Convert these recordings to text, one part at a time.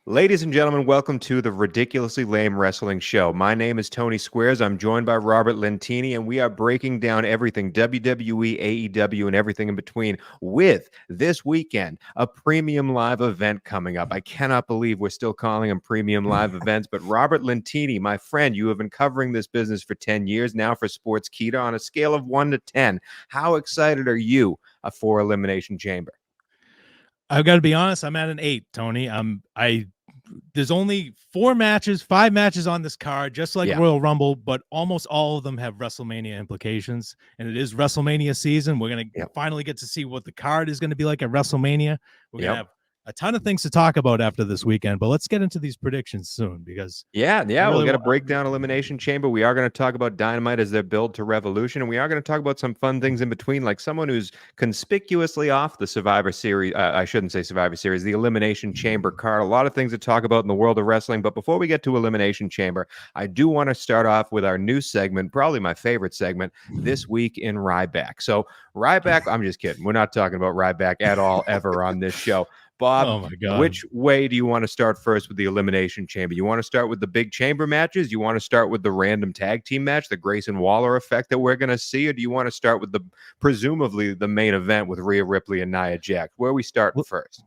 Ladies and gentlemen, welcome to the Ridiculously Lame Wrestling Show. My name is Tony Squares. I'm joined by Robert Lentini, and we are breaking down everything WWE, AEW, and everything in between with this weekend, a premium live event coming up. I cannot believe we're still calling them premium live events, but Robert Lentini, my friend, you have been covering this business for 10 years now for Sports Kita on a scale of 1 to 10. How excited are you for Elimination Chamber? I've got to be honest, I'm at an 8, Tony. There's only 5 matches on this card, just like Royal Rumble, but almost all of them have WrestleMania implications. And it is WrestleMania season. We're going to finally get to see what the card is going to be like at WrestleMania. We're going to have a ton of things to talk about after this weekend, but let's get into these predictions soon because we're going to break down Elimination Chamber. We are going to talk about Dynamite as their build to Revolution, and we are going to talk about some fun things in between, like someone who's conspicuously off the Survivor Series. I shouldn't say Survivor Series, the Elimination Chamber card. A lot of things to talk about in the world of wrestling, but before we get to Elimination Chamber, I do want to start off with our new segment, probably my favorite segment, This Week in Ryback. So Ryback, I'm just kidding. We're not talking about Ryback at all ever on this show. Bob, oh my God, which way do you want to start first with the Elimination Chamber? You want to start with the big chamber matches? You want to start with the random tag team match, the Grayson Waller effect that we're going to see? Or do you want to start with presumably the main event with Rhea Ripley and Nia Jax? Where are we starting first?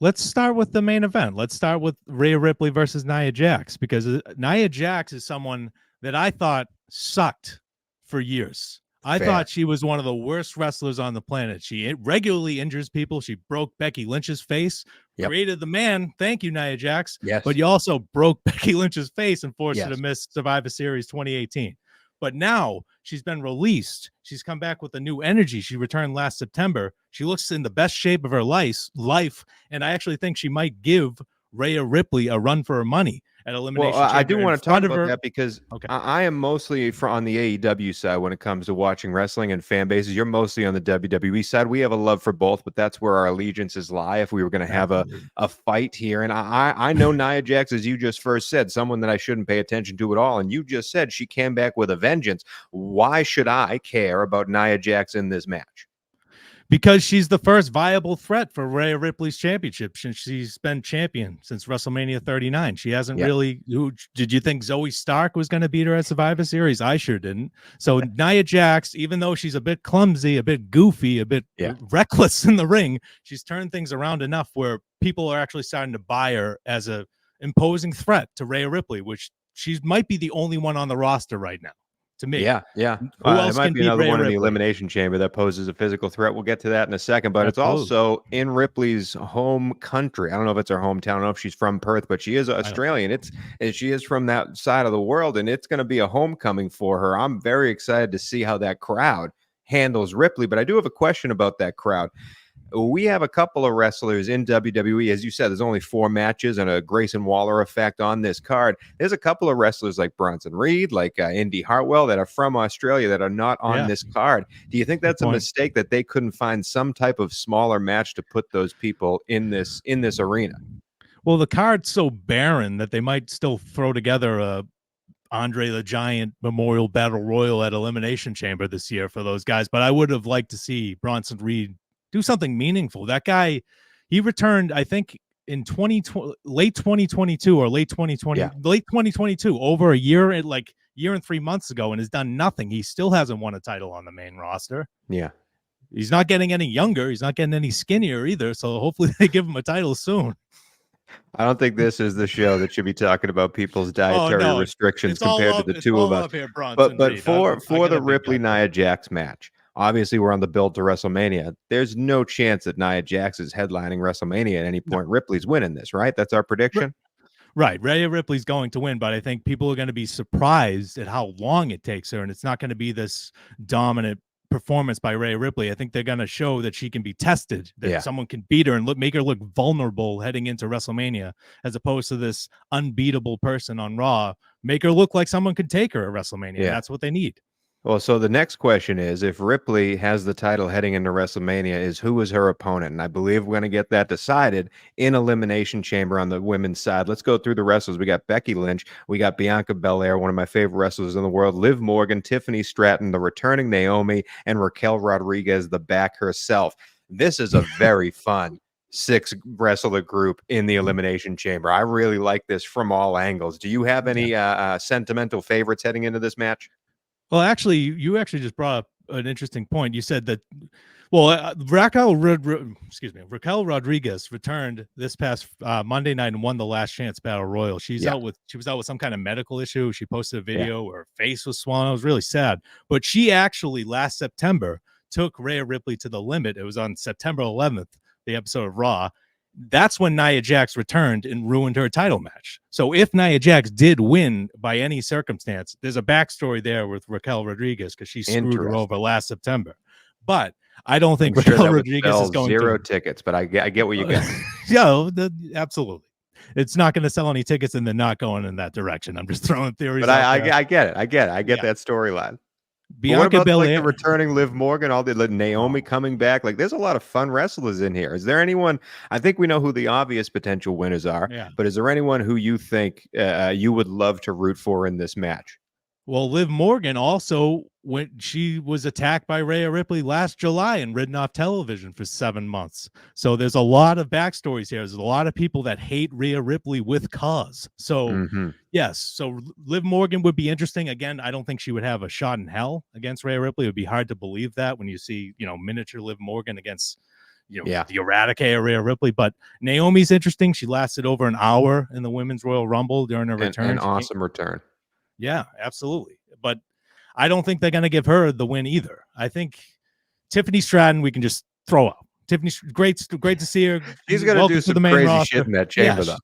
Let's start with the main event. Let's start with Rhea Ripley versus Nia Jax, because Nia Jax is someone that I thought sucked for years. I thought she was one of the worst wrestlers on the planet. She regularly injures people. She broke Becky Lynch's face, created the man. Thank you, Nia Jax. Yes. But you also broke Becky Lynch's face and forced her to miss Survivor Series 2018. But now she's been released. She's come back with a new energy. She returned last September. She looks in the best shape of her life. And I actually think she might give Rhea Ripley a run for her money at Elimination Chamber. I do want to talk about that because I am mostly on the AEW side when it comes to watching wrestling and fan bases. You're mostly on the WWE side. We have a love for both, but that's where our allegiances lie if we were going to have a fight here. And I know Nia Jax, as you just first said, someone that I shouldn't pay attention to at all. And you just said she came back with a vengeance. Why should I care about Nia Jax in this match? Because she's the first viable threat for Rhea Ripley's championship since she's been champion since WrestleMania 39. She hasn't really. Did you think Zoe Stark was going to beat her at Survivor Series? I sure didn't. So Nia Jax, even though she's a bit clumsy, a bit goofy, a bit reckless in the ring, she's turned things around enough where people are actually starting to buy her as a imposing threat to Rhea Ripley, which she might be the only one on the roster right now. To me. Who else might be another one in the Elimination Chamber that poses a physical threat. We'll get to that in a second, but it's also in Ripley's home country. I don't know if it's her hometown. I don't know if she's from Perth, but she is Australian. She is from that side of the world, and it's going to be a homecoming for her. I'm very excited to see how that crowd handles Ripley, but I do have a question about that crowd. We have a couple of wrestlers in WWE. As you said, there's only 4 matches and a Grayson Waller effect on this card. There's a couple of wrestlers like Bronson Reed, like Indy Hartwell, that are from Australia that are not on this card. Do you think that's a mistake that they couldn't find some type of smaller match to put those people in this arena? Well, the card's so barren that they might still throw together a Andre the Giant Memorial Battle Royal at Elimination Chamber this year for those guys. But I would have liked to see Bronson Reed do something meaningful. That guy, he returned, I think, in late 2022 or late 2022, over a year, like year and 3 months ago, and has done nothing. He still hasn't won a title on the main roster. Yeah. He's not getting any younger. He's not getting any skinnier either. So hopefully they give him a title soon. I don't think this is the show that should be talking about people's dietary restrictions compared to the two of us. But for the Ripley Nia Jax match, obviously, we're on the build to WrestleMania. There's no chance that Nia Jax is headlining WrestleMania at any point. Ripley's winning this, right? That's our prediction? Right. Rhea Ripley's going to win, but I think people are going to be surprised at how long it takes her, and it's not going to be this dominant performance by Rhea Ripley. I think they're going to show that she can be tested, that someone can beat her and make her look vulnerable heading into WrestleMania, as opposed to this unbeatable person on Raw. Make her look like someone could take her at WrestleMania. That's what they need. Well, so the next question is, if Ripley has the title heading into WrestleMania, is who is her opponent? And I believe we're going to get that decided in Elimination Chamber on the women's side. Let's go through the wrestlers. We got Becky Lynch. We got Bianca Belair, one of my favorite wrestlers in the world. Liv Morgan, Tiffany Stratton, the returning Naomi, and Raquel Rodriguez, the back herself. This is a very fun 6-wrestler group in the Elimination Chamber. I really like this from all angles. Do you have any sentimental favorites heading into this match? Well, actually, you actually just brought up an interesting point. You said that, well, Raquel Rodriguez returned this past Monday night and won the Last Chance Battle Royal. She was out with some kind of medical issue. She posted a video where her face was swollen. It was really sad. But she actually last September took Rhea Ripley to the limit. It was on September 11th, the episode of Raw. That's when Nia Jax returned and ruined her title match. So if Nia Jax did win by any circumstance, there's a backstory there with Raquel Rodriguez because she screwed her over last September. But I don't think Raquel Rodriguez is going zero tickets, but I get what you get. Absolutely. It's not going to sell any tickets, and they're not going in that direction. I'm just throwing theories. But I get it. I get that storyline. Bianca Belair, like the returning Liv Morgan, all the Naomi coming back. Like, there's a lot of fun wrestlers in here. Is there anyone? I think we know who the obvious potential winners are. Yeah. But is there anyone who you think you would love to root for in this match? Well, Liv Morgan also, when she was attacked by Rhea Ripley last July and ridden off television for 7 months. So there's a lot of backstories here. There's a lot of people that hate Rhea Ripley with cause. So yes, so Liv Morgan would be interesting. Again, I don't think she would have a shot in hell against Rhea Ripley. It would be hard to believe that when you see, miniature Liv Morgan against, the Eradicate Rhea Ripley. But Naomi's interesting. She lasted over an hour in the Women's Royal Rumble during her return. An awesome return. Yeah, absolutely. But I don't think they're going to give her the win either. I think Tiffany Stratton, we can just throw out. Tiffany's great to see her. She's going to do some crazy shit in that chamber, though.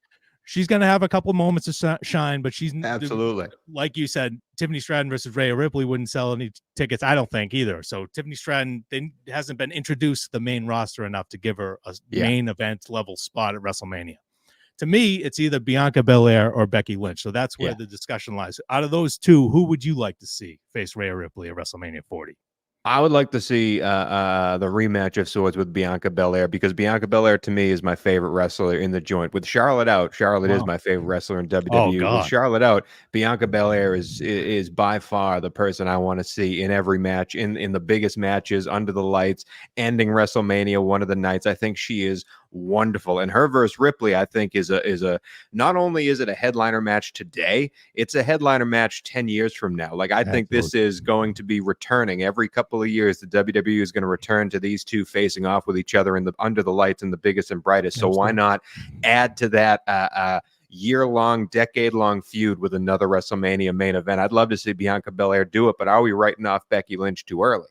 She's going to have a couple moments of shine, but she's absolutely, like you said, Tiffany Stratton versus Rhea Ripley wouldn't sell any tickets, I don't think, either. So Tiffany Stratton hasn't been introduced to the main roster enough to give her a main event level spot at WrestleMania. To me, it's either Bianca Belair or Becky Lynch. So that's where the discussion lies. Out of those two, who would you like to see face Rhea Ripley at WrestleMania 40? I would like to see the rematch of sorts with Bianca Belair, because Bianca Belair to me is my favorite wrestler in the joint. With Charlotte out, Charlotte is my favorite wrestler in WWE. With Charlotte out, Bianca Belair is by far the person I want to see in every match, in the biggest matches, under the lights, ending WrestleMania one of the nights. I think she is wonderful, and her versus Ripley, I think, is a not only is it a headliner match today, it's a headliner match 10 years from now. Like, I think this is going to be returning every couple of years. The WWE is going to return to these two facing off with each other in the under the lights in the biggest and brightest. So why not add to that year-long, decade-long feud with another WrestleMania main event? I'd love to see Bianca Belair do it, but are we writing off Becky Lynch too early?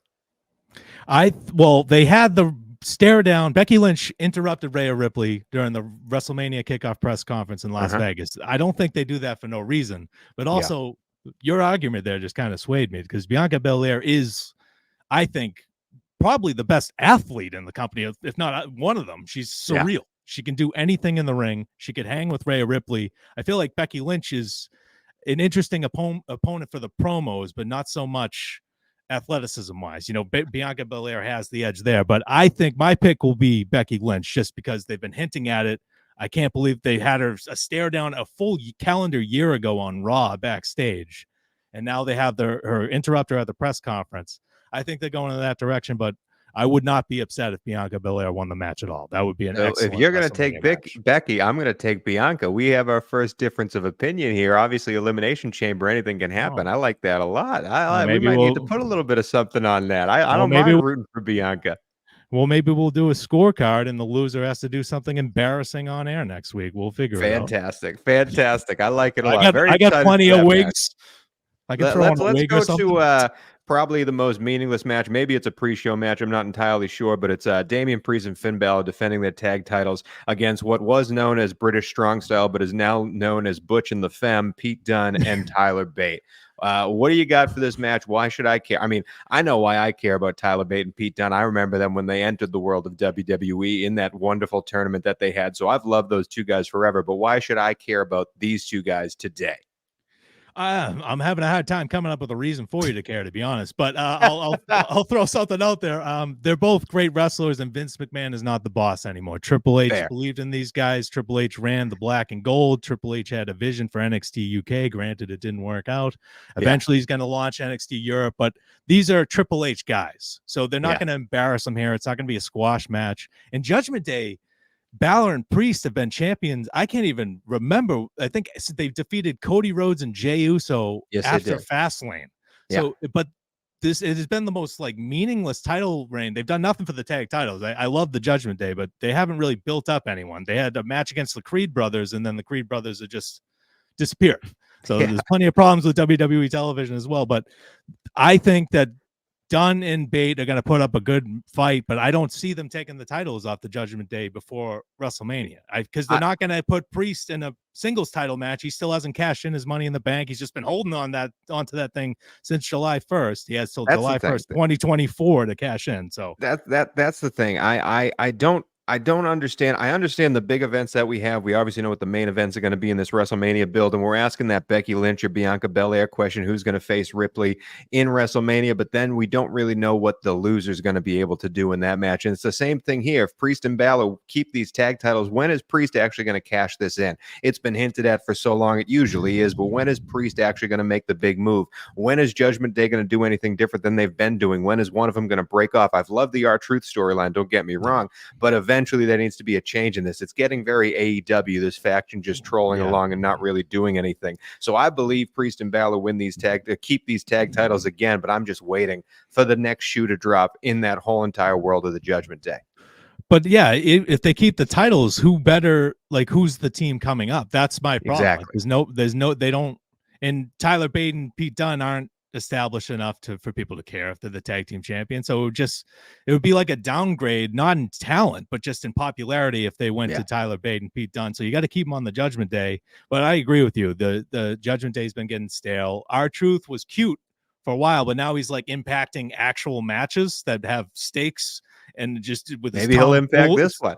They had the stare down. Becky Lynch interrupted Rhea Ripley during the WrestleMania kickoff press conference in Las Vegas. I don't think they do that for no reason, but also your argument there just kind of swayed me, because Bianca Belair is, I think, probably the best athlete in the company, if not one of them. She's surreal. Yeah. She can do anything in the ring. She could hang with Rhea Ripley. I feel like Becky Lynch is an interesting opponent for the promos, but not so much athleticism wise. Bianca Belair has the edge there, but I think my pick will be Becky Lynch, just because they've been hinting at it. I can't believe they had her a stare down a full calendar year ago on Raw backstage, and now they have her interrupt her at the press conference. I think they're going in that direction, but I would not be upset if Bianca Belair won the match at all. That would be an excellent. If you're going to take Becky, I'm going to take Bianca. We have our first difference of opinion here. Obviously, Elimination Chamber, anything can happen. I like that a lot. We might need to put a little bit of something on that. I don't mind rooting for Bianca. Well, maybe we'll do a scorecard, and the loser has to do something embarrassing on air next week. We'll figure it out. Fantastic. I like it a lot. I got plenty of wigs. Let's go to probably the most meaningless match. Maybe it's a pre-show match. I'm not entirely sure, but it's Damian Priest and Finn Balor defending their tag titles against what was known as British Strong Style, but is now known as Butch and the Femme, Pete Dunne and Tyler Bate. What do you got for this match? Why should I care? I mean, I know why I care about Tyler Bate and Pete Dunne. I remember them when they entered the world of WWE in that wonderful tournament that they had. So I've loved those two guys forever. But why should I care about these two guys today? I'm having a hard time coming up with a reason for you to care, to be honest. But I'll throw something out there. They're both great wrestlers, and Vince McMahon is not the boss anymore. Triple H believed in these guys. Triple H ran the black and gold. Triple H had a vision for NXT UK. Granted, it didn't work out. Eventually, he's going to launch NXT Europe. But these are Triple H guys, so they're not going to embarrass them here. It's not going to be a squash match. And Judgment Day, Balor and Priest have been champions. I can't even remember. I think they've defeated Cody Rhodes and Jey Uso after Fastlane. So, but it has been the most like meaningless title reign. They've done nothing for the tag titles. I love the Judgment Day, but they haven't really built up anyone. They had a match against the Creed brothers, and then the Creed brothers have just disappeared. So there's plenty of problems with WWE television as well. But I think that Dunn and Bate are going to put up a good fight, but I don't see them taking the titles off the Judgment Day before WrestleMania. Because they're not going to put Priest in a singles title match. He still hasn't cashed in his Money in the Bank. He's just been holding onto that thing since July 1st. He has till July 1st, 2024 to cash in. So that's the thing. I don't understand. I understand the big events that we have. We obviously know what the main events are going to be in this WrestleMania build, and we're asking that Becky Lynch or Bianca Belair question, who's going to face Ripley in WrestleMania, but then we don't really know what the loser is going to be able to do in that match. And it's the same thing here. If Priest and Balor keep these tag titles, when is Priest actually going to cash this in? It's been hinted at for so long. It usually is, but when is Priest actually going to make the big move? When is Judgment Day going to do anything different than they've been doing? When is one of them going to break off? I've loved the R-Truth storyline, don't get me wrong, but eventually there needs to be a change in this. It's getting very AEW, this faction just trolling along and not really doing anything. So I believe Priest and Balor win these keep these tag titles again, but I'm just waiting for the next shoe to drop in that whole entire world of the Judgment Day. But yeah, if they keep the titles, who's the team coming up? That's my problem. Exactly. They don't, and Tyler Bate and Pete Dunne aren't established enough for people to care if they're the tag team champion. So it would be like a downgrade, not in talent, but just in popularity if they went to Tyler Bate and Pete Dunne. So you got to keep them on the Judgment Day. But I agree with you. The Judgment Day's been getting stale. R-Truth was cute for a while, but now he's like impacting actual matches that have stakes, and just with maybe he'll impact this one.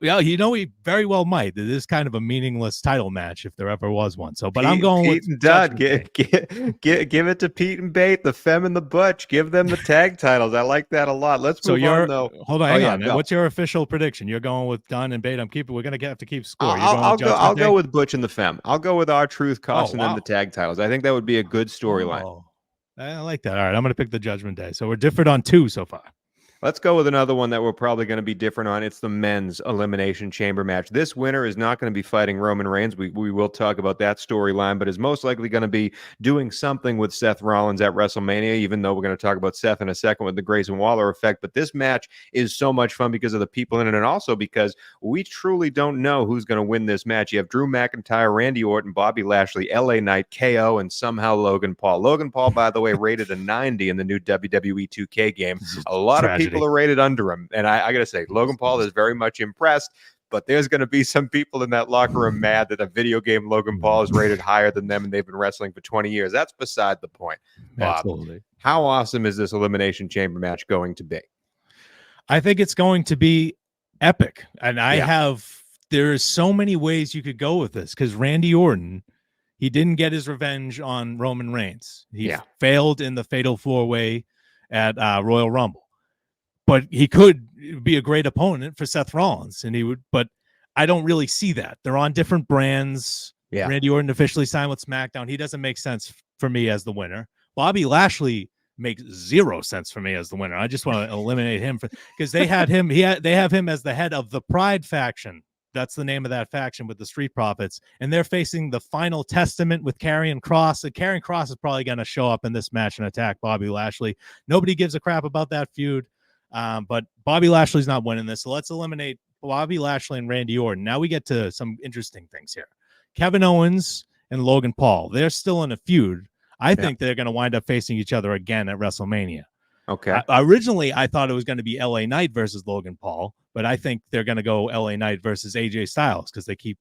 Yeah, he very well might. It is kind of a meaningless title match if there ever was one. So, but I'm going Pete with Dunne. Give it to Pete and Bate, the Femme and the Butch. Give them the tag titles. I like that a lot. Let's move on though. Hold on, hang on. Go. What's your official prediction? You're going with Dunne and Bate. We're gonna have to keep score. I'll go with Butch and the Femme. I'll go with R-Truth costing them the tag titles. I think that would be a good storyline. Oh, I like that. All right, I'm gonna pick the Judgment Day. So we're different on 2 so far. Let's go with another one that we're probably going to be different on. It's the men's Elimination Chamber match. This winner is not going to be fighting Roman Reigns. We will talk about that storyline, but is most likely going to be doing something with Seth Rollins at WrestleMania, even though we're going to talk about Seth in a second with the Grayson Waller effect. But this match is so much fun because of the people in it, and also because we truly don't know who's going to win this match. You have Drew McIntyre, Randy Orton, Bobby Lashley, LA Knight, KO, and somehow Logan Paul. Logan Paul, by the way, rated a 90 in the new WWE 2K game. A lot of people are rated under him, and I gotta say, Logan Paul is very much impressed, but there's going to be some people in that locker room mad that a video game Logan Paul is rated higher than them, and they've been wrestling for 20 years. That's beside the point. Bob, absolutely. How awesome is this Elimination Chamber match going to be? I think it's going to be epic, and there's so many ways you could go with this, because Randy Orton, he didn't get his revenge on Roman Reigns. He failed in the Fatal 4-Way at Royal Rumble. But he could be a great opponent for Seth Rollins, but I don't really see that. They're on different brands. Yeah. Randy Orton officially signed with SmackDown. He doesn't make sense for me as the winner. Bobby Lashley makes zero sense for me as the winner. I just want to eliminate him because they had him. They have him as the head of the Pride faction. That's the name of that faction with the Street Profits, and they're facing the Final Testament with Karrion Kross. And Karrion Kross is probably going to show up in this match and attack Bobby Lashley. Nobody gives a crap about that feud. But Bobby Lashley's not winning this. So let's eliminate Bobby Lashley and Randy Orton. Now we get to some interesting things here. Kevin Owens and Logan Paul, they're still in a feud. I think they're going to wind up facing each other again at WrestleMania. Okay. Originally, I thought it was going to be LA Knight versus Logan Paul, but I think they're going to go LA Knight versus AJ Styles because they keep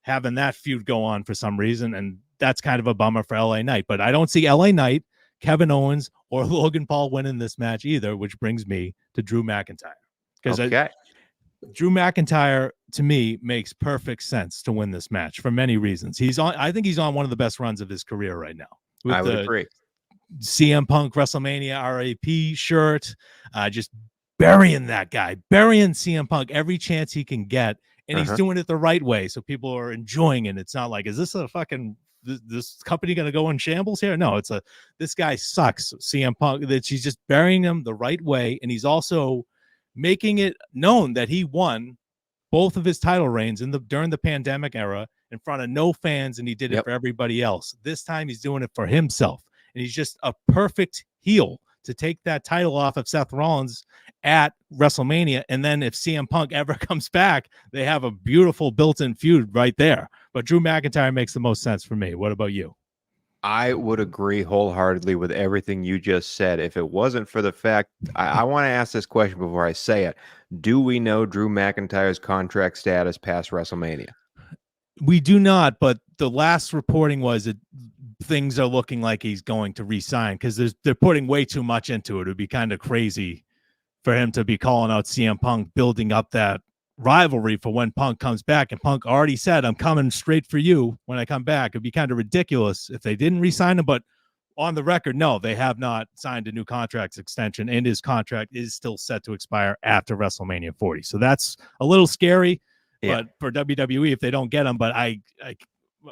having that feud go on for some reason. And that's kind of a bummer for LA Knight. But I don't see LA Knight, Kevin Owens, or Logan Paul winning this match either, which brings me to Drew McIntyre. Because Drew McIntyre, to me, makes perfect sense to win this match for many reasons. I think he's on one of the best runs of his career right now. I would agree. CM Punk WrestleMania RAP shirt, just burying that guy, burying CM Punk every chance he can get, and he's doing it the right way, so people are enjoying it. It's not like, is this a fucking this company going to go in shambles here? No, it's this guy sucks, CM Punk. That she's just burying him the right way, and he's also making it known that he won both of his title reigns during the pandemic era in front of no fans, and he did it for everybody else. This time he's doing it for himself, and he's just a perfect heel to take that title off of Seth Rollins at WrestleMania. And then if CM Punk ever comes back, they have a beautiful built-in feud right there. But Drew McIntyre makes the most sense for me. What about you? I would agree wholeheartedly with everything you just said. If it wasn't for the fact, I want to ask this question before I say it. Do we know Drew McIntyre's contract status past WrestleMania? We do not, but the last reporting was that things are looking like he's going to re-sign because they're putting way too much into it. It would be kind of crazy for him to be calling out CM Punk, building up that rivalry for when Punk comes back. And Punk already said, I'm coming straight for you when I come back. It'd be kind of ridiculous if they didn't re-sign him, but on the record, no, they have not signed a new contract extension, and his contract is still set to expire after WrestleMania 40. So that's a little scary, but for WWE, if they don't get him, but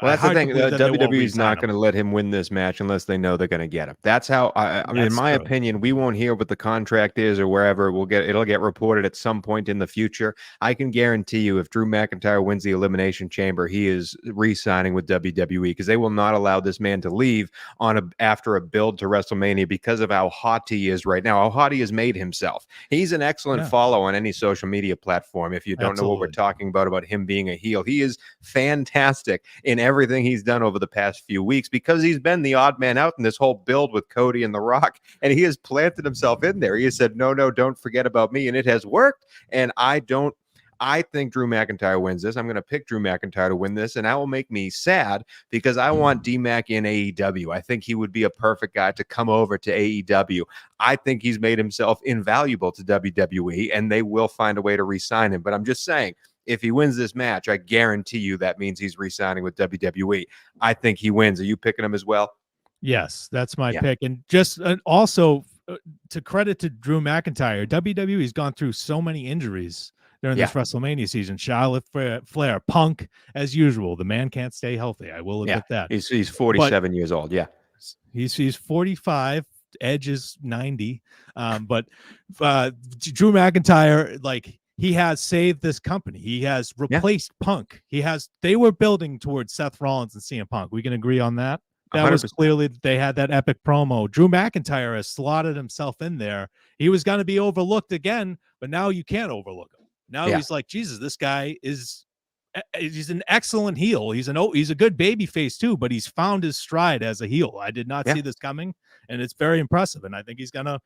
well, that's the thing. WWE is not going to let him win this match unless they know they're going to get him. That's how. I mean, in my opinion, we won't hear what the contract is or wherever it'll get reported at some point in the future. I can guarantee you, if Drew McIntyre wins the Elimination Chamber, he is re-signing with WWE because they will not allow this man to leave after a build to WrestleMania because of how hot he is right now. How hot he has made himself. He's an excellent follow on any social media platform. If you don't know what we're talking about him being a heel, he is fantastic in everything he's done over the past few weeks because he's been the odd man out in this whole build with Cody and The Rock, and he has planted himself in there. He has said, no, don't forget about me, and it has worked, and I think Drew McIntyre wins this. I'm going to pick Drew McIntyre to win this, and that will make me sad because I want D-Mac in AEW. I think he would be a perfect guy to come over to AEW. I think he's made himself invaluable to WWE, and they will find a way to re-sign him, but I'm just saying, if he wins this match, I guarantee you that means he's re-signing with WWE. I think he wins. Are you picking him as well? Yes, that's my pick. And just also to credit to Drew McIntyre, WWE's gone through so many injuries during this WrestleMania season. Charlotte Flair, Punk, as usual. The man can't stay healthy. I will admit that. He's 47 years old. Yeah. He's 45. Edge is 90. But Drew McIntyre, he has saved this company. He has replaced Punk. They were building towards Seth Rollins and CM Punk. We can agree on that. That 100%. Was clearly, they had that epic promo. Drew McIntyre has slotted himself in there. He was going to be overlooked again, but now you can't overlook him. Now he's like, Jesus, this guy he's an excellent heel. He's a good baby face too, but he's found his stride as a heel. I did not see this coming, and it's very impressive. And I think he's going to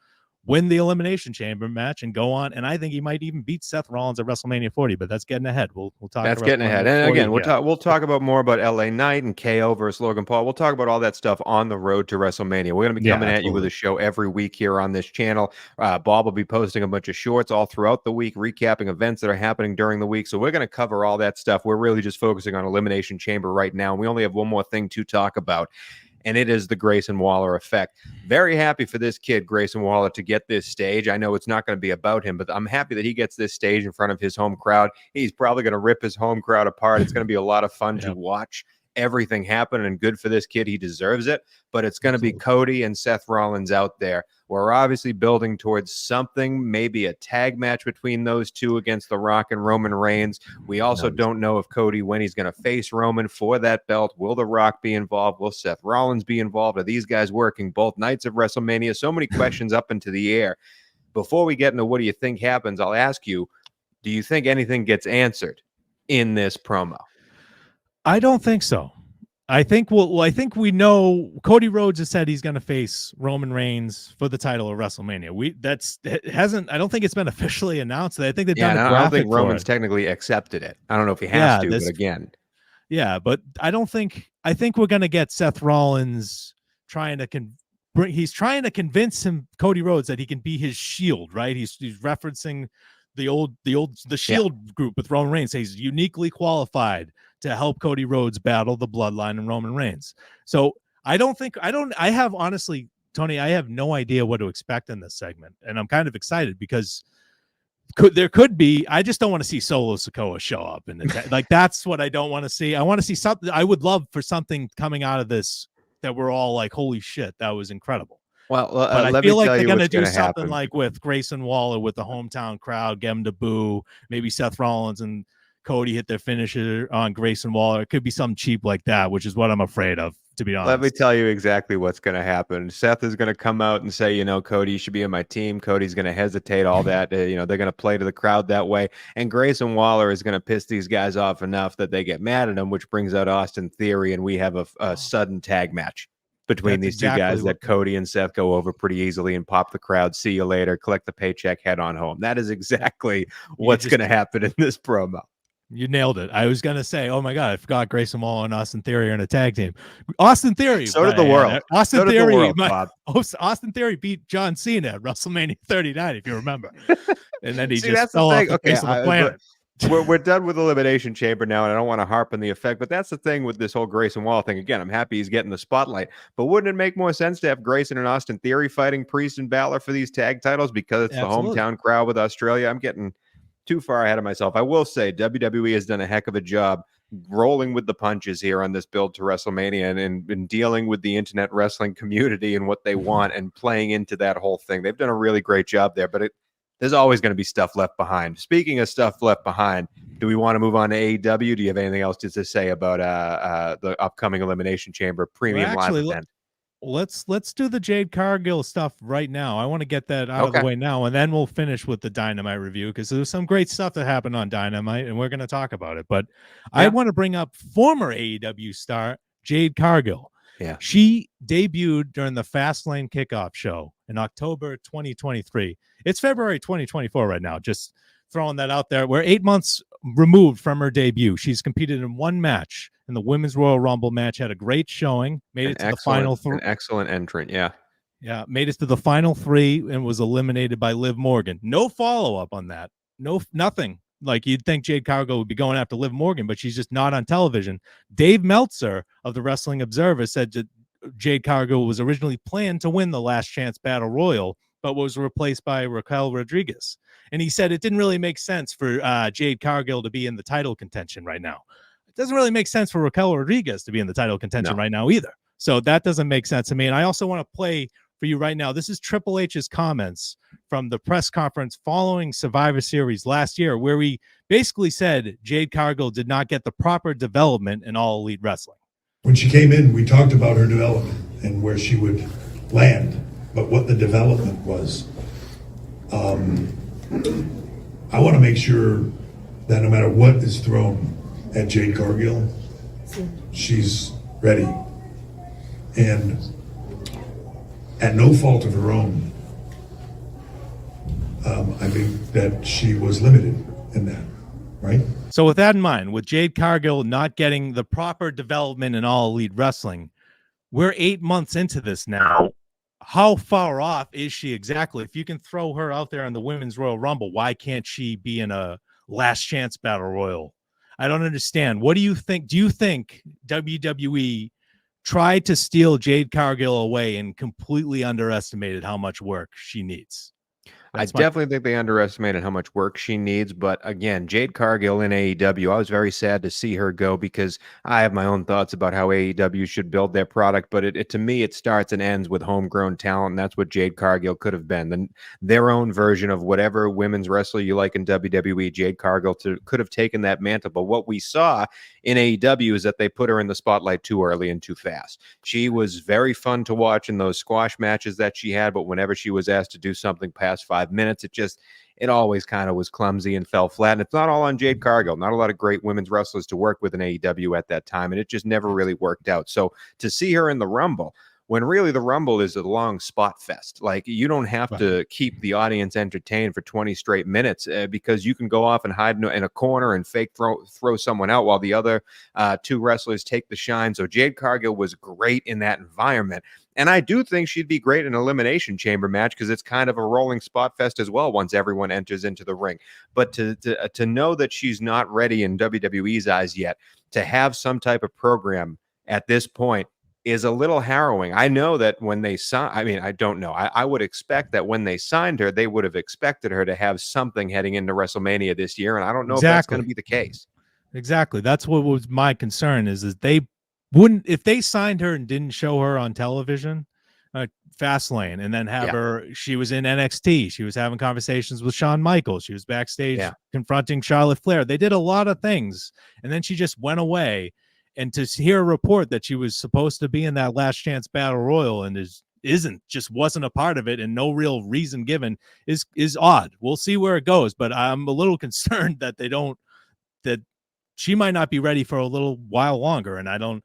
win the Elimination Chamber match and go on. And I think he might even beat Seth Rollins at WrestleMania 40, but that's getting ahead. We'll talk. That's getting ahead. And again, we'll talk about more about LA Knight and KO versus Logan Paul. We'll talk about all that stuff on the road to WrestleMania. We're going to be coming at you with a show every week here on this channel. Bob will be posting a bunch of shorts all throughout the week, recapping events that are happening during the week. So we're going to cover all that stuff. We're really just focusing on Elimination Chamber right now. We only have one more thing to talk about, and it is the Grayson Waller effect. Very happy for this kid, Grayson Waller, to get this stage. I know it's not going to be about him, but I'm happy that he gets this stage in front of his home crowd. He's probably going to rip his home crowd apart. It's going to be a lot of fun to watch everything happen, and good for this kid. He deserves it, but it's going to be Cody and Seth Rollins out there. We're obviously building towards something, maybe a tag match between those two against The Rock and Roman Reigns. We also don't know if Cody, when he's going to face Roman for that belt. Will The Rock be involved? Will Seth Rollins be involved? Are these guys working both nights of WrestleMania? So many questions up into the air. Before we get into what do you think happens, I'll ask you, do you think anything gets answered in this promo? I don't think so. I think we know Cody Rhodes has said he's going to face Roman Reigns for the title of WrestleMania. I don't think it's been officially announced. I think they've done I don't think Roman's technically accepted it. I don't know if he has to, but again. Yeah, but I think we're going to get Seth Rollins trying to convince Cody Rhodes that he can be his Shield, right? He's referencing the Shield group with Roman Reigns. He's uniquely qualified to help Cody Rhodes battle the Bloodline and Roman Reigns. So honestly, Tony, I have no idea what to expect in this segment. And I'm kind of excited because there could be, I just don't want to see Solo Sikoa show up. And that's what I don't want to see. I want to see something. I would love for something coming out of this that we're all like, holy shit, that was incredible. Well, but I feel like they're going to do something like with Grayson Waller with the hometown crowd, get him to boo, maybe Seth Rollins and Cody hit their finisher on Grayson Waller. It could be something cheap like that, which is what I'm afraid of, to be honest. Let me tell you exactly what's going to happen. Seth is going to come out and say, Cody, you should be on my team. Cody's going to hesitate, all that. They're going to play to the crowd that way. And Grayson Waller is going to piss these guys off enough that they get mad at him, which brings out Austin Theory, and we have a sudden tag match between these two guys that Cody and Seth go over pretty easily and pop the crowd. See you later. Collect the paycheck. Head on home. That is exactly what's going to happen in this promo. You nailed it. I was going to say, oh my God, I forgot Grayson Waller and Austin Theory are in a tag team. Austin Theory. So did the world. Austin Theory. Austin Theory beat John Cena at WrestleMania 39, if you remember. And then he See, just fell off the face of the planet. We're done with Elimination Chamber now, and I don't want to harp on the effect, but that's the thing with this whole Grayson Waller thing. Again, I'm happy he's getting the spotlight, but wouldn't it make more sense to have Grayson and Austin Theory fighting Priest and Balor for these tag titles because it's the hometown crowd with Australia? I'm getting too far ahead of myself. I will say WWE has done a heck of a job rolling with the punches here on this build to WrestleMania and dealing with the internet wrestling community and what they want and playing into that whole thing. They've done a really great job there, but there's always going to be stuff left behind. Speaking of stuff left behind, do we want to move on to AEW? Do you have anything else to say about the upcoming Elimination Chamber premium live event? Let's do the Jade Cargill stuff right now. I want to get that out of the way now, and then we'll finish with the Dynamite review because there's some great stuff that happened on Dynamite, and we're going to talk about it. But I want to bring up former AEW star Jade Cargill. Yeah, she debuted during the Fastlane Kickoff show in October 2023. It's February 2024 right now. Just throwing that out there. We're 8 months removed from her debut. She's competed in one match in the Women's Royal Rumble match. Had a great showing. Made it to the final three. An excellent entrant. Yeah. Yeah. Made it to the final three and was eliminated by Liv Morgan. No follow-up on that. Nothing. Like you'd think Jade Cargill would be going after Liv Morgan, but she's just not on television. Dave Meltzer of the Wrestling Observer said that Jade Cargill was originally planned to win the Last Chance Battle Royal, but was replaced by Raquel Rodriguez. And he said it didn't really make sense for Jade Cargill to be in the title contention right now. It doesn't really make sense for Raquel Rodriguez to be in the title contention right now either. So that doesn't make sense to me. And I also want to play for you right now. This is Triple H's comments from the press conference following Survivor Series last year, where we basically said Jade Cargill did not get the proper development in All Elite Wrestling. When she came in, we talked about her development and where she would land, but what the development was. I want to make sure that no matter what is thrown at Jade Cargill, she's ready. And at no fault of her own, I think that she was limited in that, right? So with that in mind, with Jade Cargill not getting the proper development in All Elite Wrestling, we're 8 months into this now. How far off is she exactly? If you can throw her out there in the Women's Royal Rumble, why can't she be in a Last Chance Battle Royal? I don't understand. What do you think? Do you think WWE tried to steal Jade Cargill away and completely underestimated how much work she needs? I definitely think they underestimated how much work she needs. But again, Jade Cargill in AEW, I was very sad to see her go because I have my own thoughts about how AEW should build their product. But to me, it starts and ends with homegrown talent. And that's what Jade Cargill could have been. Their own version of whatever women's wrestler you like in WWE, Jade Cargill could have taken that mantle. But what we saw in AEW is that they put her in the spotlight too early and too fast. She was very fun to watch in those squash matches that she had. But whenever she was asked to do something past 5 minutes, it always kind of was clumsy and fell flat. And it's not all on Jade Cargill. Not a lot of great women's wrestlers to work with in AEW at that time, and it just never really worked out. So to see her in the Rumble, when really the Rumble is a long spot fest, like you don't have to keep the audience entertained for 20 straight minutes because you can go off and hide in a corner and fake throw someone out while the other two wrestlers take the shine. So Jade Cargill was great in that environment. And I do think she'd be great in an Elimination Chamber match because it's kind of a rolling spot fest as well once everyone enters into the ring. But to know that she's not ready in WWE's eyes yet, to have some type of program at this point is a little harrowing. I know that when they I don't know. I would expect that when they signed her, they would have expected her to have something heading into WrestleMania this year. And I don't know if that's going to be the case. Exactly. That's what was my concern is they wouldn't, if they signed her and didn't show her on television, Fastlane, and then have her. She was in NXT. She was having conversations with Shawn Michaels. She was backstage confronting Charlotte Flair. They did a lot of things, and then she just went away. And to hear a report that she was supposed to be in that Last Chance Battle Royal and wasn't a part of it, and no real reason given is odd. We'll see where it goes, but I'm a little concerned that that she might not be ready for a little while longer. And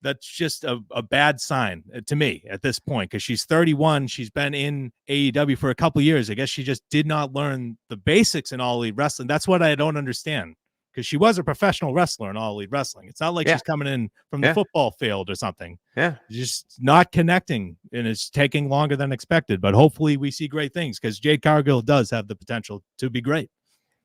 that's just a bad sign to me at this point, because she's 31. She's been in AEW for a couple of years. I guess she just did not learn the basics in All Elite Wrestling. That's what I don't understand, because she was a professional wrestler in All Elite Wrestling. It's not like she's coming in from the football field or something. Yeah. Just not connecting, and it's taking longer than expected. But hopefully we see great things, because Jade Cargill does have the potential to be great.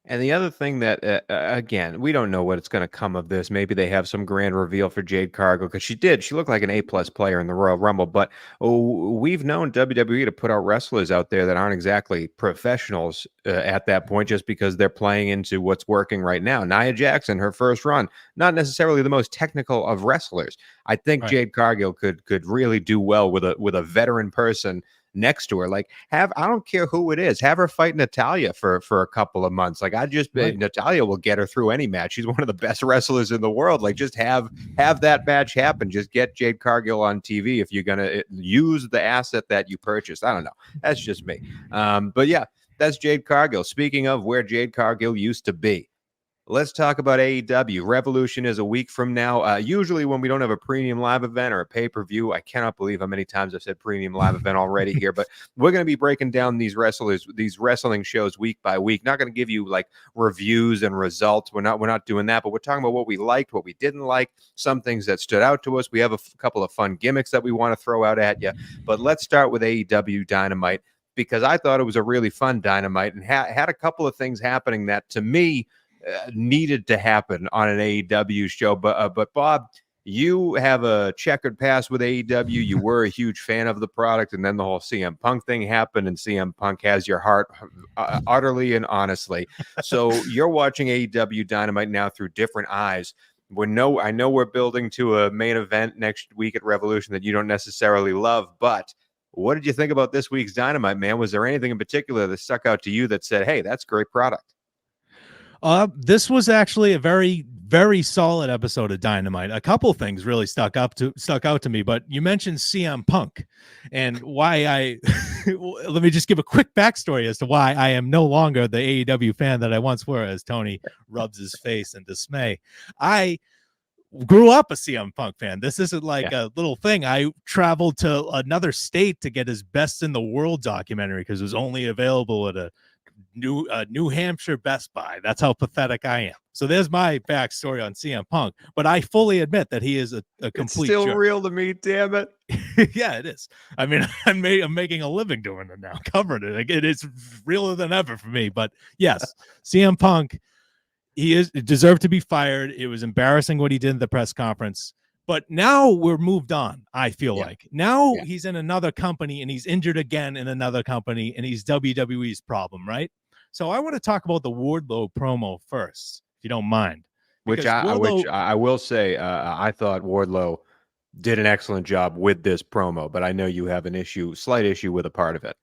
And the other thing that, again, we don't know what it's going to come of this. Maybe they have some grand reveal for Jade Cargill, because she look like an A+ player in the Royal Rumble. But we've known WWE to put out wrestlers out there that aren't exactly professionals at that point, just because they're playing into what's working right now. Nia Jackson, her first run, not necessarily the most technical of wrestlers. I think Jade Cargill could really do well with a veteran person next to her. Like, I don't care who it is, have her fight Natalya for a couple of months. Like, Natalya will get her through any match. She's one of the best wrestlers in the world. Like, just have that match happen. Just get Jade Cargill on TV if you're gonna use the asset that you purchased. I don't know, that's just me. But yeah, that's Jade Cargill. Speaking of where Jade Cargill used to be, let's talk about AEW. Revolution is a week from now. Usually when we don't have a premium live event or a pay-per-view, I cannot believe how many times I've said premium live event already here, but we're going to be breaking down these wrestling shows week by week. Not going to give you like reviews and results. We're not doing that, but we're talking about what we liked, what we didn't like, some things that stood out to us. We have a couple of fun gimmicks that we want to throw out at you, but let's start with AEW Dynamite, because I thought it was a really fun Dynamite and had a couple of things happening that to me needed to happen on an AEW show. But Bob, you have a checkered past with AEW. You were a huge fan of the product, and then the whole CM Punk thing happened, and CM Punk has your heart utterly and honestly. So you're watching AEW Dynamite now through different eyes. I know we're building to a main event next week at Revolution that you don't necessarily love, but what did you think about this week's Dynamite, man? Was there anything in particular that stuck out to you that said, hey, that's great product? This was actually a very, very solid episode of Dynamite. A couple things really stuck out to me, but you mentioned CM Punk and why let me just give a quick backstory as to why I am no longer the AEW fan that I once were, as Tony rubs his face in dismay. I grew up a CM Punk fan. This isn't like a little thing. I traveled to another state to get his Best in the World documentary, because it was only available at a New Hampshire Best Buy. That's how pathetic I am. So there's my backstory on CM Punk, but I fully admit that he is a complete it's still jerk. Real to me, damn it. Yeah, it is. I mean, I'm making a living doing it now, covering it. It is realer than ever for me. But yes, CM Punk, he deserved to be fired. It was embarrassing what he did in the press conference. But now we're moved on, I feel like. Now he's in another company, and he's injured again in another company, and he's WWE's problem, right? So I want to talk about the Wardlow promo first, if you don't mind. Which I will say, I thought Wardlow did an excellent job with this promo, but I know you have slight issue with a part of it.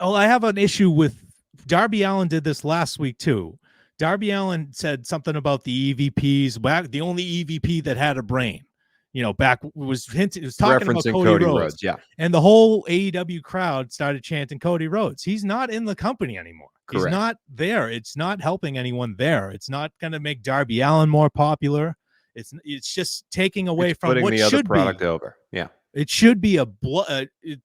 Oh, I have an issue with Darby Allin did this last week too. Darby Allin said something about the EVPs, the only EVP that had a brain. Was talking about Cody Rhodes. Yeah. And the whole AEW crowd started chanting Cody Rhodes. He's not in the company anymore. Correct. He's not there. It's not helping anyone there. It's not going to make Darby Allin more popular. It's just taking away from what should be product over. Yeah. It should be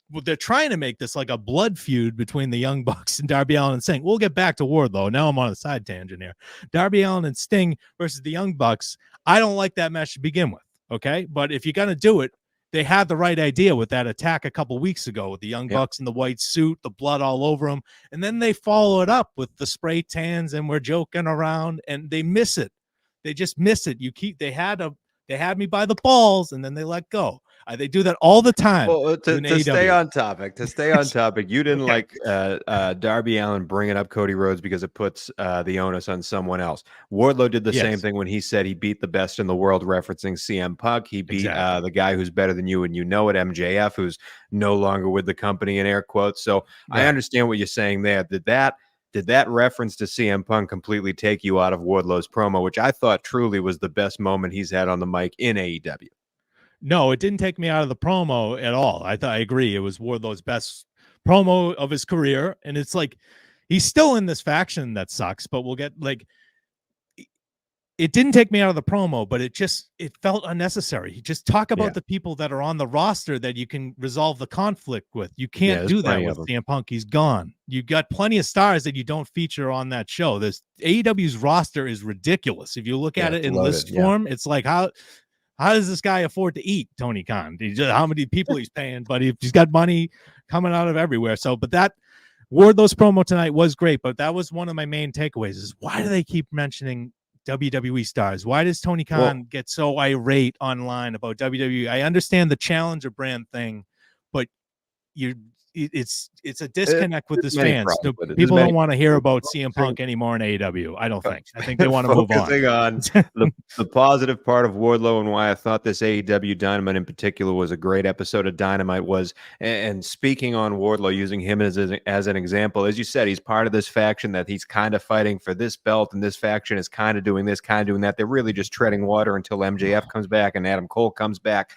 they're trying to make this like a blood feud between the Young Bucks and Darby Allin and Sting. We'll get back to Wardlow. Now I'm on a side tangent here. Darby Allin and Sting versus the Young Bucks. I don't like that match to begin with. Okay, but if you're going to do it, they had the right idea with that attack a couple weeks ago with the Young Bucks in the white suit, the blood all over them. And then they follow it up with the spray tans, and we're joking around, and they miss it. They just miss it. They had me by the balls, and then they let go. They do that all the time. Well, to stay on topic, you didn't like Darby Allin bringing up Cody Rhodes because it puts the onus on someone else. Wardlow did the same thing when he said he beat the best in the world, referencing CM Punk. He beat the guy who's better than you, and you know it, MJF, who's no longer with the company, in air quotes. So I understand what you're saying there. Did that reference to CM Punk completely take you out of Wardlow's promo, which I thought truly was the best moment he's had on the mic in AEW? No, it didn't take me out of the promo at all. I agree. It was Wardlow's best promo of his career. And it's like, he's still in this faction that sucks, but we'll get it didn't take me out of the promo, but it felt unnecessary. You just talk about the people that are on the roster that you can resolve the conflict with. You can't do that with CM Punk. He's gone. You got plenty of stars that you don't feature on that show. This AEW's roster is ridiculous. If you look at it in list form, it's like, how does this guy afford to eat, Tony Khan? How many people he's paying, but he's got money coming out of everywhere. So, but that Wardlow's promo tonight was great, but that was one of my main takeaways is why do they keep mentioning WWE stars? Why does Tony Khan get so irate online about WWE? I understand the challenger brand thing, but it's a disconnect with his fans. People don't want to hear about CM Punk anymore in AEW. I don't think. I think they want to move on. Focusing on the positive part of Wardlow and why I thought this AEW Dynamite in particular was a great episode of Dynamite was, and speaking on Wardlow, using him as an example, as you said, he's part of this faction that he's kind of fighting for this belt, and this faction is kind of doing this, kind of doing that. They're really just treading water until MJF comes back and Adam Cole comes back.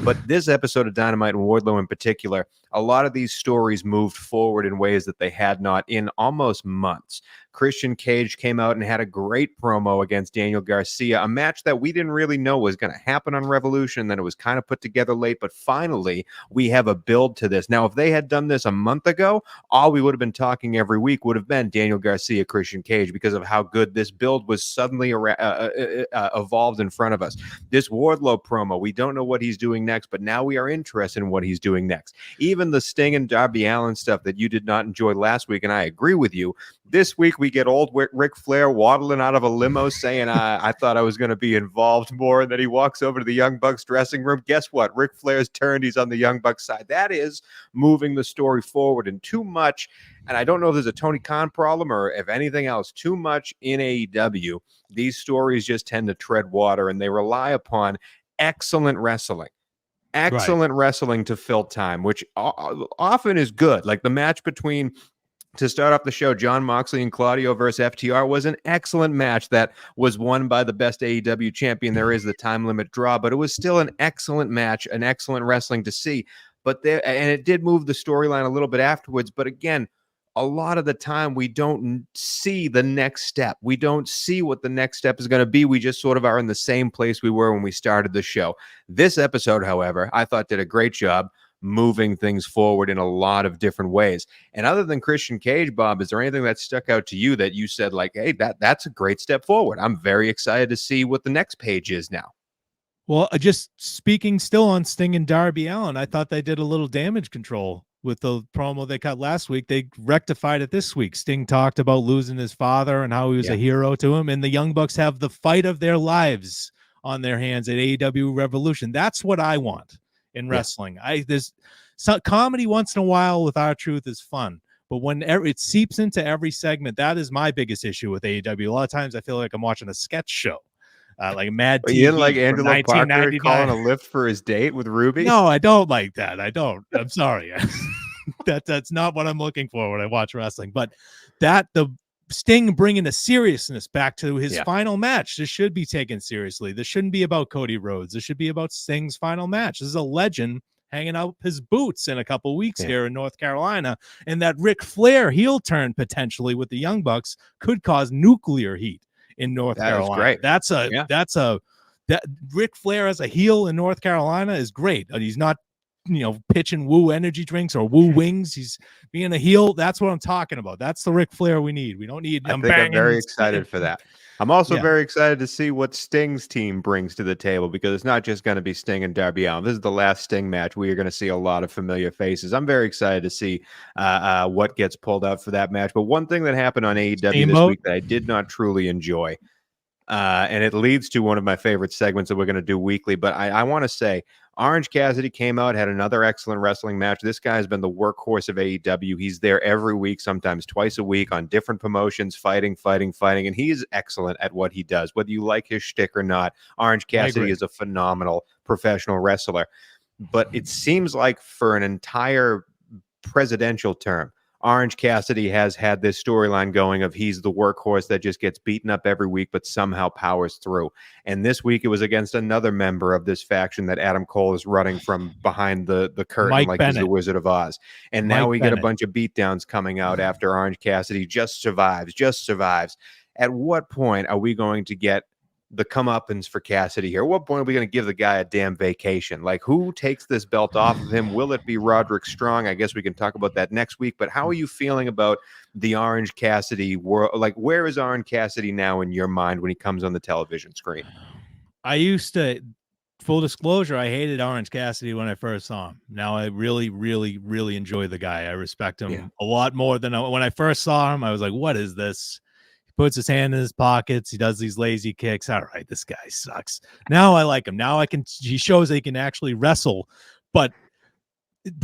But this episode of Dynamite and Wardlow in particular, a lot of these stories moved forward in ways that they had not in almost months. Christian Cage came out and had a great promo against Daniel Garcia, a match that we didn't really know was going to happen on Revolution. Then it was kind of put together late, but finally we have a build to this. Now, if they had done this a month ago, all we would have been talking every week would have been Daniel Garcia, Christian Cage, because of how good this build was suddenly evolved in front of us. This Wardlow promo, we don't know what he's doing next, but now we are interested in what he's doing next. Even the Sting and Darby Allin stuff that you did not enjoy last week, and I agree with you, this week we get old Ric Flair waddling out of a limo saying, I thought I was going to be involved more, and then he walks over to the Young Bucks dressing room. Guess what? Ric Flair's turned. He's on the Young Bucks side. That is moving the story forward, and too much, and I don't know if there's a Tony Khan problem or if anything else, too much in AEW. These stories just tend to tread water, and they rely upon excellent wrestling. Wrestling to fill time, which often is good. Like the match between, to start off the show, Jon Moxley and Claudio versus FTR was an excellent match that was won by the best AEW champion there is, the time limit draw, but it was still an excellent match, an excellent wrestling to see. But and it did move the storyline a little bit afterwards. But again, a lot of the time we don't see the next step. We don't see what the next step is going to be. We just sort of are in the same place we were when we started the show. This episode, however, I thought did a great job moving things forward in a lot of different ways. And other than Christian Cage, Bob, is there anything that stuck out to you that you said like, hey, that's a great step forward? I'm very excited to see what the next page is now. Well, just speaking still on Sting and Darby Allin, I thought they did a little damage control with the promo they cut last week. They rectified it this week. Sting talked about losing his father and how he was a hero to him. And the Young Bucks have the fight of their lives on their hands at AEW Revolution. That's what I want in wrestling. There's some comedy once in a while with R-Truth is fun, but when it seeps into every segment, that is my biggest issue with AEW. A lot of times I feel like I'm watching a sketch show. Like Mad TV. You didn't like Angelo Parker calling a lift for his date with Ruby? No, I don't like that. I don't. I'm sorry. That's not what I'm looking for when I watch wrestling. But the Sting bringing the seriousness back to his final match. This should be taken seriously. This shouldn't be about Cody Rhodes. This should be about Sting's final match. This is a legend hanging out his boots in a couple of weeks here in North Carolina. And that Ric Flair heel turn potentially with the Young Bucks could cause nuclear heat in North Carolina. That Ric Flair as a heel in North Carolina is great. He's not, pitching woo energy drinks or woo wings. He's being a heel. That's what I'm talking about. That's the Ric Flair we need. We don't need. I'm very excited for that. I'm also very excited to see what Sting's team brings to the table, because it's not just going to be Sting and Darby Allin. This is the last Sting match. We are going to see a lot of familiar faces. I'm very excited to see what gets pulled out for that match. But one thing that happened on AEW this week that I did not truly enjoy, and it leads to one of my favorite segments that we're going to do weekly, but I want to say Orange Cassidy came out, had another excellent wrestling match. This guy has been the workhorse of AEW. He's there every week, sometimes twice a week on different promotions, fighting, and he's excellent at what he does. Whether you like his shtick or not, Orange Cassidy is a phenomenal professional wrestler. But it seems like for an entire presidential term, Orange Cassidy has had this storyline going of he's the workhorse that just gets beaten up every week, but somehow powers through. And this week it was against another member of this faction that Adam Cole is running from behind the curtain Mike like Bennett. he's the Wizard of Oz. And now we get a bunch of beatdowns coming out after Orange Cassidy just survives. At what point are we going to get the comeuppance for Cassidy here? At what point are we going to give the guy a damn vacation? Like, who takes this belt off of him? Will it be Roderick Strong? I guess we can talk about that next week. But how are you feeling about the Orange Cassidy world? Like, where is Orange Cassidy now in your mind when he comes on the television screen? I used to, full disclosure, I hated Orange Cassidy when I first saw him. Now I really, really, really enjoy the guy. I respect him a lot more than when I first saw him. I was like, what is this? Puts his hand in his pockets. He does these lazy kicks. All right, this guy sucks. Now I like him. Now he shows he can actually wrestle. But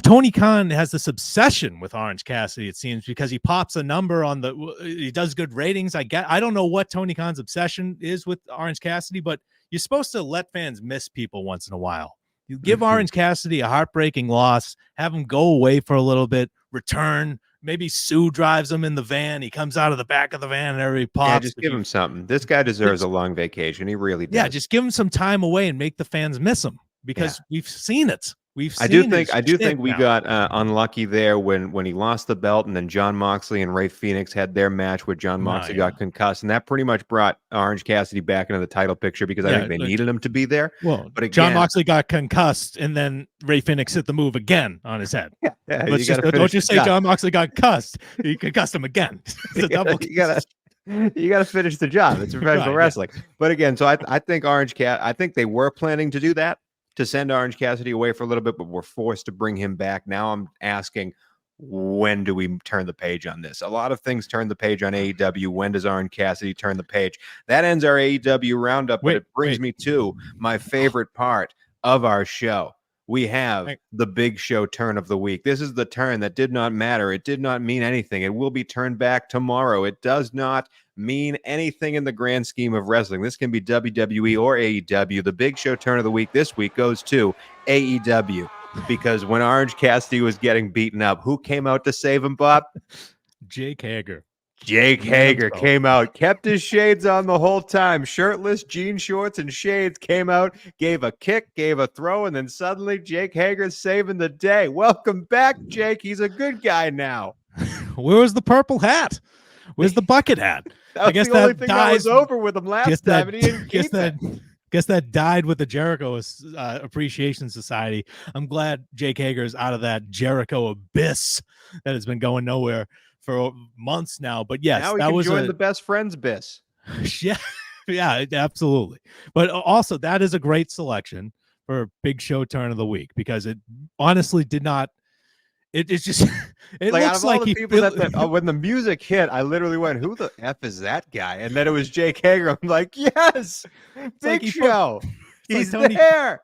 Tony Khan has this obsession with Orange Cassidy, it seems, because he pops a number on he does good ratings. I don't know what Tony Khan's obsession is with Orange Cassidy, but you're supposed to let fans miss people once in a while. You give Orange Cassidy a heartbreaking loss, have him go away for a little bit, return. Maybe Sue drives him in the van. He comes out of the back of the van and everybody pops. Yeah, just give him something. This guy deserves a long vacation. He really does. Yeah, just give him some time away and make the fans miss him because we've seen it. I do think we got unlucky there when he lost the belt, and then John Moxley and Ray Phoenix had their match where John Moxley got concussed, and that pretty much brought Orange Cassidy back into the title picture because I think they needed him to be there. Well, but again, John Moxley got concussed, and then Ray Phoenix hit the move again on his head. Don't just say John Moxley got cussed. He concussed him again. It's a double. You gotta finish the job. It's professional wrestling. But again, so I think I think they were planning to do that, to send Orange Cassidy away for a little bit, but we're forced to bring him back. Now I'm asking, when do we turn the page on this? A lot of things turn the page on AEW. When does Orange Cassidy turn the page? That ends our AEW roundup, but it brings me to my favorite part of our show. We have the big show turn of the week. This is the turn that did not matter. It did not mean anything. It will be turned back tomorrow. It does not mean anything in the grand scheme of wrestling. This can be WWE or AEW. The big show turn of the week this week goes to AEW, because when Orange Cassidy was getting beaten up, who came out to save him, Bob? Jake Hager. Jake Hager came out, kept his shades on the whole time, shirtless, jean shorts and shades, came out, gave a kick, gave a throw, and then suddenly Jake Hager's saving the day. Welcome back, Jake. He's a good guy now. Where was the purple hat? Where's the bucket hat? I guess the only thing that was over with him last time, and he didn't keep it. Guess that died with the Jericho Appreciation Society. I'm glad Jake Hager is out of that Jericho abyss that has been going nowhere for months now. But yes, now he can join the best friends abyss. yeah, absolutely. But also, that is a great selection for Big Show turn of the week, because it honestly did not. It's just it like, looks like he when the music hit, I literally went, "Who the F is that guy?" And then it was Jake Hager. I'm like, "Yes, Big Show. He's there."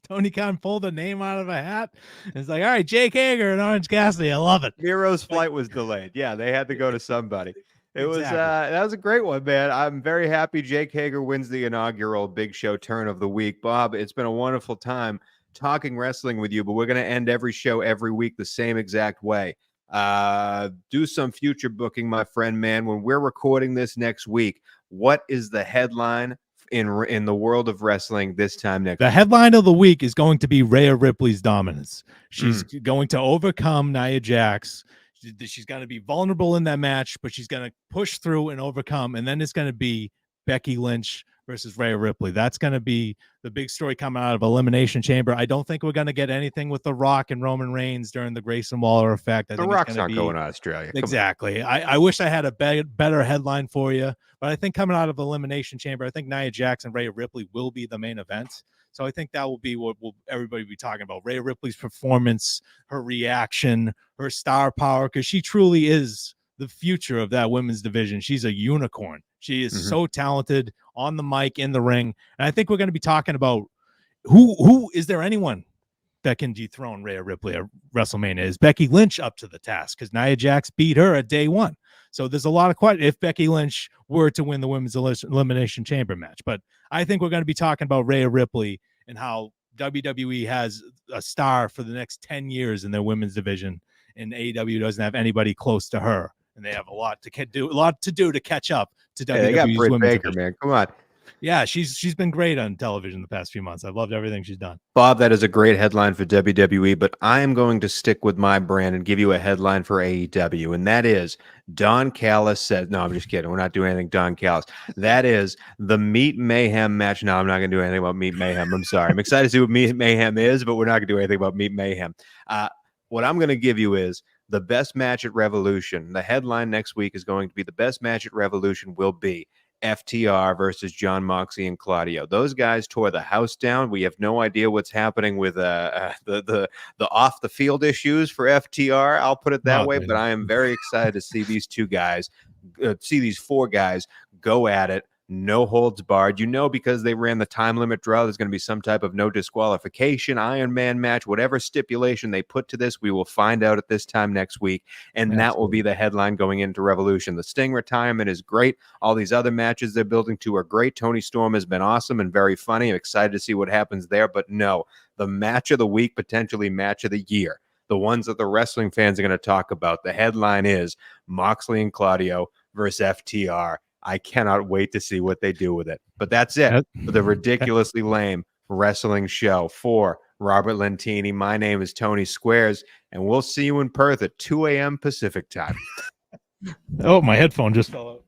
Tony Khan pulled a name out of a hat. It's like, all right, Jake Hager and Orange Cassidy. I love it. Miro's flight was delayed. Yeah, they had to go to somebody. It was that was a great one, man. I'm very happy Jake Hager wins the inaugural Big Show turn of the week. Bob, it's been a wonderful time talking wrestling with you, but we're going to end every show every week the same exact way. Do some future booking, my friend, man. When we're recording this next week, what is the headline in the world of wrestling this time next week? The headline of the week is going to be Rhea Ripley's dominance. She's going to overcome Nia Jax. She's going to be vulnerable in that match, but she's going to push through and overcome. And then it's going to be Becky Lynch versus Rhea Ripley. That's going to be the big story coming out of Elimination Chamber. I don't think we're going to get anything with The Rock and Roman Reigns during the Grayson Waller effect. The Rock's not going to Australia. Exactly. I wish I had a better headline for you, but I think coming out of Elimination Chamber, I think Nia Jax and Rhea Ripley will be the main event. So I think that will be what will everybody be talking about. Rhea Ripley's performance, her reaction, her star power, because she truly is the future of that women's division. She's a unicorn. She is so talented on the mic, in the ring. And I think we're going to be talking about who is there anyone that can dethrone Rhea Ripley at WrestleMania? Is Becky Lynch up to the task? Because Nia Jax beat her at day one. So there's a lot of questions if Becky Lynch were to win the Women's Elimination Chamber match. But I think we're going to be talking about Rhea Ripley and how WWE has a star for the next 10 years in their women's division, and AEW doesn't have anybody close to her. And they have a lot to do to catch up to WWE's they got Britt women's Baker, division. man. Come on. Yeah, she's been great on television the past few months. I've loved everything she's done. Bob, that is a great headline for WWE, but I am going to stick with my brand and give you a headline for AEW, and that is Don Callis said, no, I'm just kidding. We're not doing anything Don Callis. That is the Meat Mayhem match. No, I'm not going to do anything about Meat Mayhem. I'm sorry. I'm excited to see what Meat Mayhem is, but we're not going to do anything about Meat Mayhem. What I'm going to give you is the best match at Revolution. The headline next week is going to be the best match at Revolution will be FTR versus John Moxley and Claudio. Those guys tore the house down. We have no idea what's happening with the off the field issues for FTR. I'll put it that way, but I am very excited to see these two guys, see these four guys go at it. No holds barred, because they ran the time limit draw. There's going to be some type of no disqualification, Iron Man match, whatever stipulation they put to this, we will find out at this time next week. And Absolutely. That will be the headline going into Revolution. The Sting retirement is great. All these other matches they're building to are great. Tony Storm has been awesome and very funny. I'm excited to see what happens there. But no, the match of the week, potentially match of the year, the ones that the wrestling fans are going to talk about. The headline is Moxley and Claudio versus FTR. I cannot wait to see what they do with it. But that's it for the ridiculously lame wrestling show. For Robert Lentini, my name is Tony Squares, and we'll see you in Perth at 2 a.m. Pacific time. Oh, my headphone just fell out.